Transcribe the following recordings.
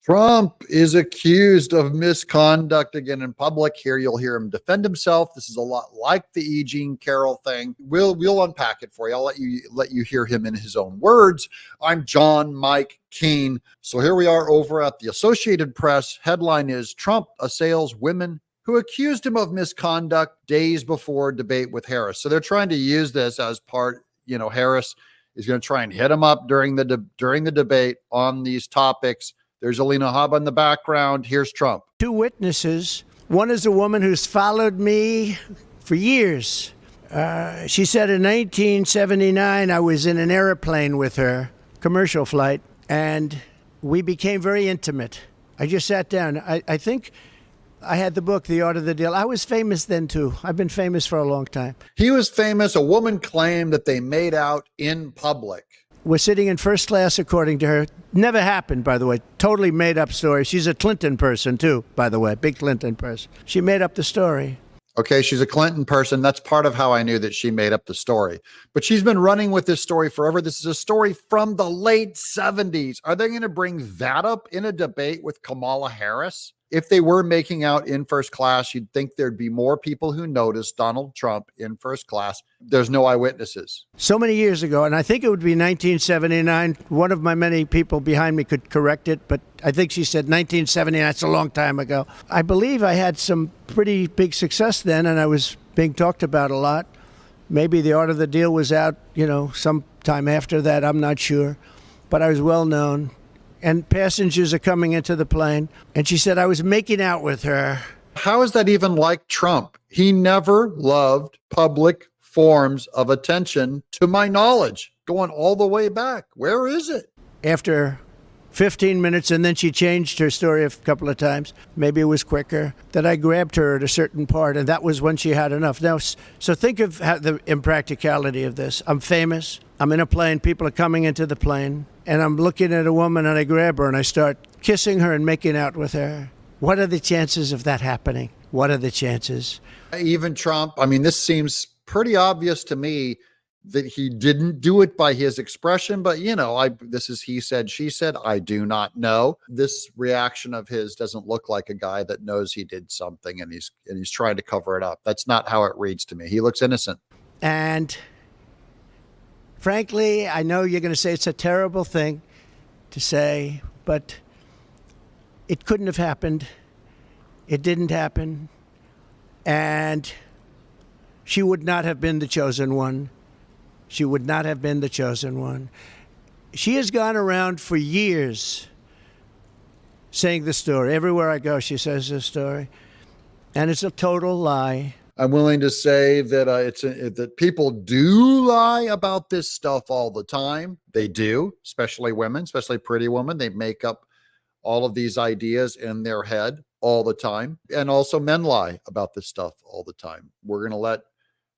Trump is accused of misconduct again in public. Here you'll hear him defend himself. This is a lot like the E. Jean Carroll thing. We'll unpack it for you. I'll let you hear him in his own words. I'm John Mike Keane. So here we are over at the Associated Press. Headline is Trump assails women who accused him of misconduct days before debate with Harris. So they're trying to use this as part, Harris is going to try and hit him up during the debate on these topics. There's Alina Habba in the background. Here's Trump. Two witnesses. One is a woman who's followed me for years. She said in 1979, I was in an airplane with her, commercial flight, and we became very intimate. I just sat down. I think I had the book, The Art of the Deal. I was famous then, too. I've been famous for a long time. He was famous. A woman claimed that they made out in public. We're sitting in first class, according to her. Never happened, by the way. Totally made up story. She's a Clinton person, too, by the way. Big Clinton person. She made up the story. Okay, she's a Clinton person. That's part of how I knew that she made up the story. But she's been running with this story forever. This is a story from the late 70s. Are they going to bring that up in a debate with Kamala Harris? If they were making out in first class, you'd think there'd be more people who noticed Donald Trump in first class. There's no eyewitnesses. So many years ago, and I think it would be 1979. One of my many people behind me could correct it, but I think she said 1979. That's a long time ago. I believe I had some pretty big success then, and I was being talked about a lot. Maybe The Art of the Deal was out, sometime after that. I'm not sure. But I was well known. And passengers are coming into the plane. And she said, I was making out with her. How is that even like Trump? He never loved public forms of attention, to my knowledge, going all the way back. Where is it? After 15 minutes, and then she changed her story a couple of times. Maybe it was quicker. That I grabbed her at a certain part, and that was when she had enough. Now, so think of the impracticality of this. I'm famous. I'm in a plane. People are coming into the plane. And I'm looking at a woman, and I grab her, and I start kissing her and making out with her. What are the chances of that happening? What are the chances? Even Trump, this seems pretty obvious to me that he didn't do it by his expression, but this is he said, she said. I do not know. This reaction of his doesn't look like a guy that knows he did something and he's trying to cover it up. That's not how it reads to me. He looks innocent. And frankly, I know you're going to say it's a terrible thing to say, but it couldn't have happened. It didn't happen. And she would not have been the chosen one. She would not have been the chosen one. She has gone around for years saying the story. Everywhere I go, she says this story. And it's a total lie. I'm willing to say that that people do lie about this stuff all the time. They do, especially women, especially pretty women. They make up all of these ideas in their head all the time. And also men lie about this stuff all the time. We're going to let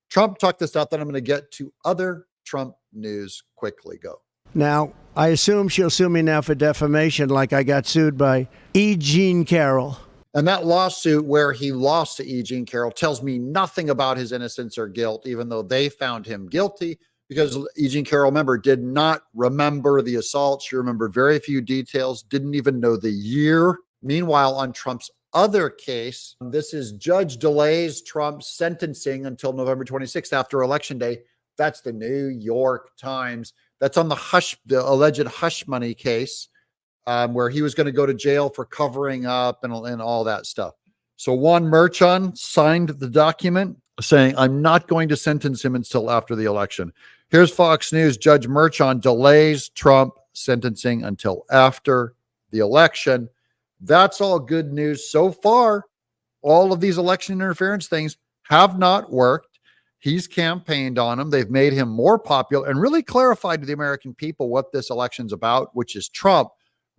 Trump talk this out, then I'm going to get to other Trump news quickly. Go. Now, I assume she'll sue me now for defamation like I got sued by E. Jean Carroll. And that lawsuit where he lost to E. Jean Carroll tells me nothing about his innocence or guilt, even though they found him guilty, because E. Jean Carroll, remember, did not remember the assault. She remembered very few details, didn't even know the year. Meanwhile, on Trump's other case, this is judge delays Trump's sentencing until November 26th after Election Day. That's the New York Times. That's on the alleged hush money case, where he was going to go to jail for covering up and all that stuff. So Juan Merchan signed the document saying, I'm not going to sentence him until after the election. Here's Fox News. Judge Merchan delays Trump sentencing until after the election. That's all good news so far. All of these election interference things have not worked. He's campaigned on them. They've made him more popular and really clarified to the American people what this election's about, which is Trump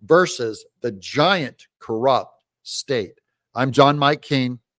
versus the giant corrupt state. I'm John Mike Keane.